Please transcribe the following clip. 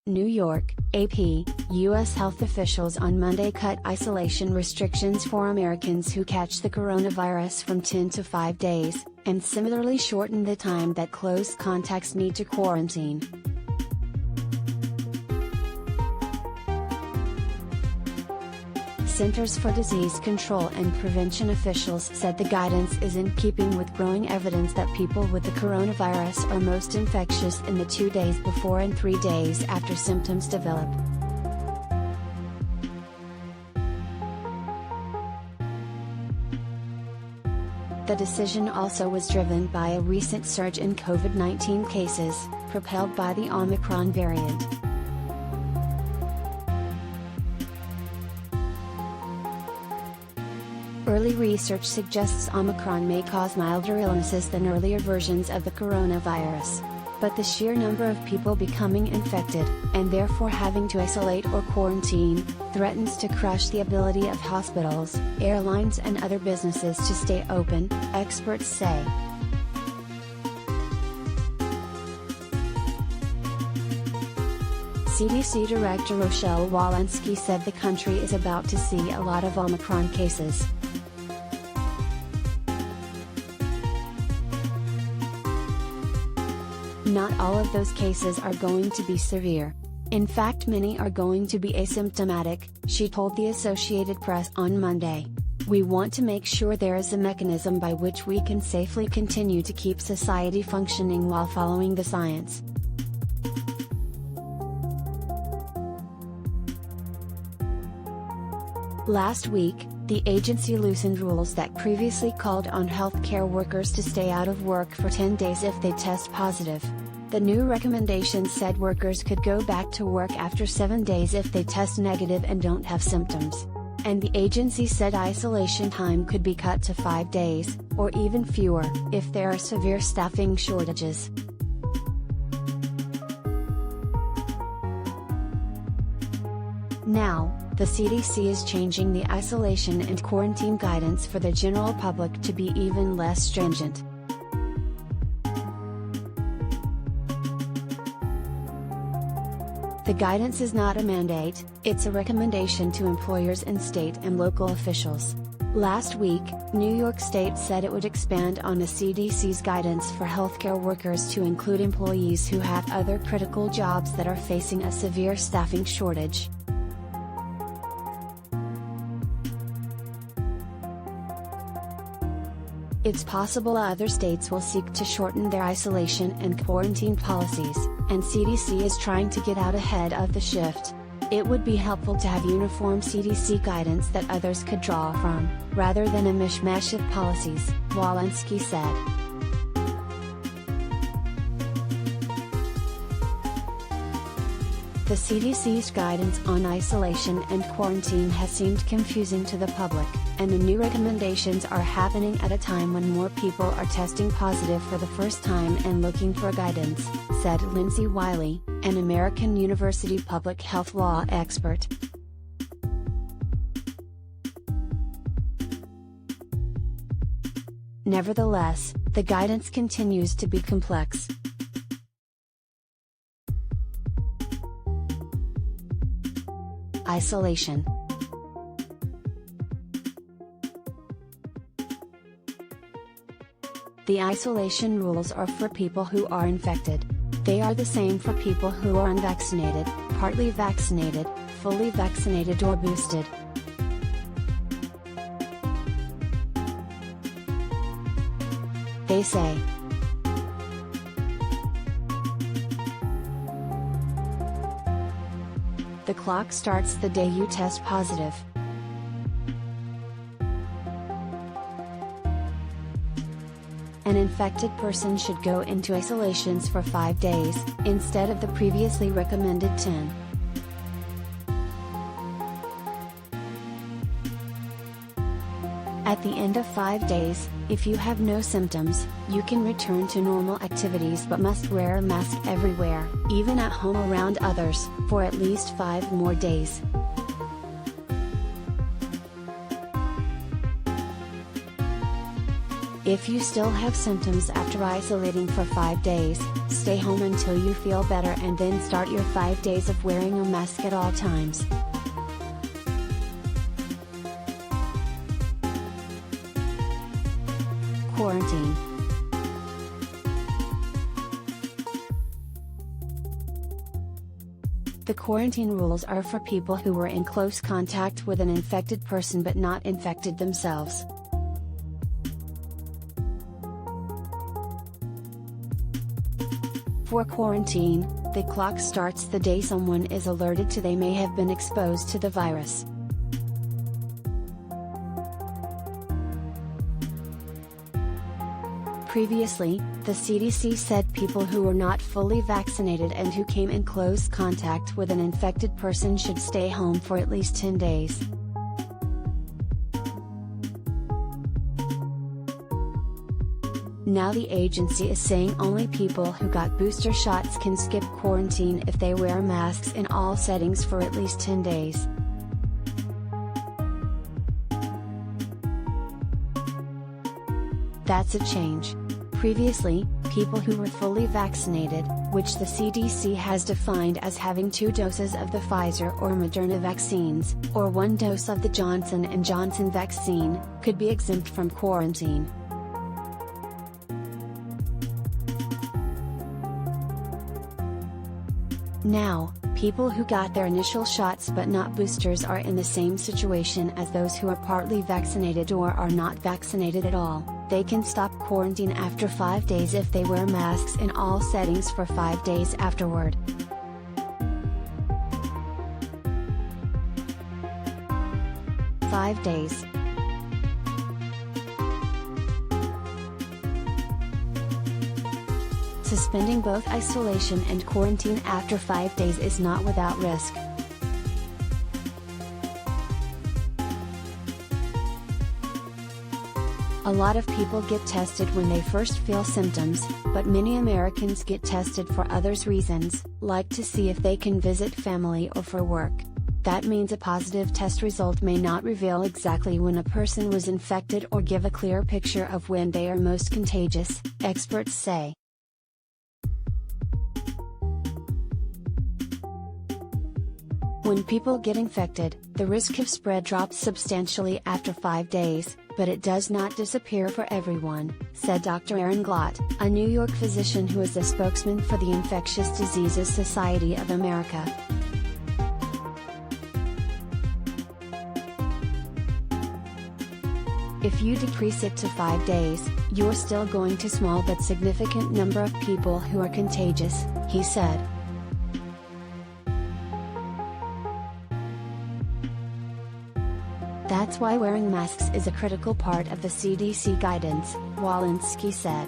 New York, AP, U.S. health officials on Monday cut isolation restrictions for Americans who catch the coronavirus from 10 to 5 days, and similarly shortened the time that close contacts need to quarantine. Centers for Disease Control and Prevention officials said the guidance is in keeping with growing evidence that people with the coronavirus are most infectious in the 2 days before and 3 days after symptoms develop. The decision also was driven by a recent surge in COVID-19 cases, propelled by the Omicron variant. Early research suggests Omicron may cause milder illnesses than earlier versions of the coronavirus. But the sheer number of people becoming infected, and therefore having to isolate or quarantine, threatens to crush the ability of hospitals, airlines and other businesses to stay open, experts say. CDC Director Rochelle Walensky said the country is about to see a lot of Omicron cases. Not all of those cases are going to be severe. In fact, many are going to be asymptomatic, she told the Associated Press on Monday. We want to make sure there is a mechanism by which we can safely continue to keep society functioning while following the science. Last week, the agency loosened rules that previously called on healthcare workers to stay out of work for 10 days if they test positive. The new recommendations said workers could go back to work after 7 days if they test negative and don't have symptoms. And the agency said isolation time could be cut to 5 days, or even fewer, if there are severe staffing shortages. Now, the CDC is changing the isolation and quarantine guidance for the general public to be even less stringent. The guidance is not a mandate, it's a recommendation to employers and state and local officials. Last week, New York State said it would expand on the CDC's guidance for healthcare workers to include employees who have other critical jobs that are facing a severe staffing shortage. It's possible other states will seek to shorten their isolation and quarantine policies, and CDC is trying to get out ahead of the shift. It would be helpful to have uniform CDC guidance that others could draw from, rather than a mishmash of policies, Walensky said. The CDC's guidance on isolation and quarantine has seemed confusing to the public, and the new recommendations are happening at a time when more people are testing positive for the first time and looking for guidance, said Lindsay Wiley, an American University public health law expert. Nevertheless, the guidance continues to be complex. Isolation. The isolation rules are for people who are infected. They are the same for people who are unvaccinated, partly vaccinated, fully vaccinated or boosted. They say. The clock starts the day you test positive. An infected person should go into isolations for 5 days, instead of the previously recommended 10. At the end of 5 days, if you have no symptoms, you can return to normal activities but must wear a mask everywhere, even at home around others, for at least 5 more days. If you still have symptoms after isolating for 5 days, stay home until you feel better and then start your 5 days of wearing a mask at all times. Quarantine. The quarantine rules are for people who were in close contact with an infected person but not infected themselves. For quarantine, the clock starts the day someone is alerted to they may have been exposed to the virus. Previously, the CDC said people who were not fully vaccinated and who came in close contact with an infected person should stay home for at least 10 days. Now the agency is saying only people who got booster shots can skip quarantine if they wear masks in all settings for at least 10 days. That's a change. Previously, people who were fully vaccinated, which the CDC has defined as having 2 doses of the Pfizer or Moderna vaccines, or 1 dose of the Johnson & Johnson vaccine, could be exempt from quarantine. Now, people who got their initial shots but not boosters are in the same situation as those who are partly vaccinated or are not vaccinated at all. They can stop quarantine after 5 days if they wear masks in all settings for 5 days afterward. "5 days. Suspending both isolation and quarantine after 5 days is not without risk. A lot of people get tested when they first feel symptoms, but many Americans get tested for other reasons, like to see if they can visit family or for work. That means a positive test result may not reveal exactly when a person was infected or give a clear picture of when they are most contagious, experts say. When people get infected, the risk of spread drops substantially after 5 days, but it does not disappear for everyone, said Dr. Aaron Glott, a New York physician who is the spokesman for the Infectious Diseases Society of America. If you decrease it to 5 days, you're still going to small but significant number of people who are contagious, he said. That's why wearing masks is a critical part of the CDC guidance, Walensky said.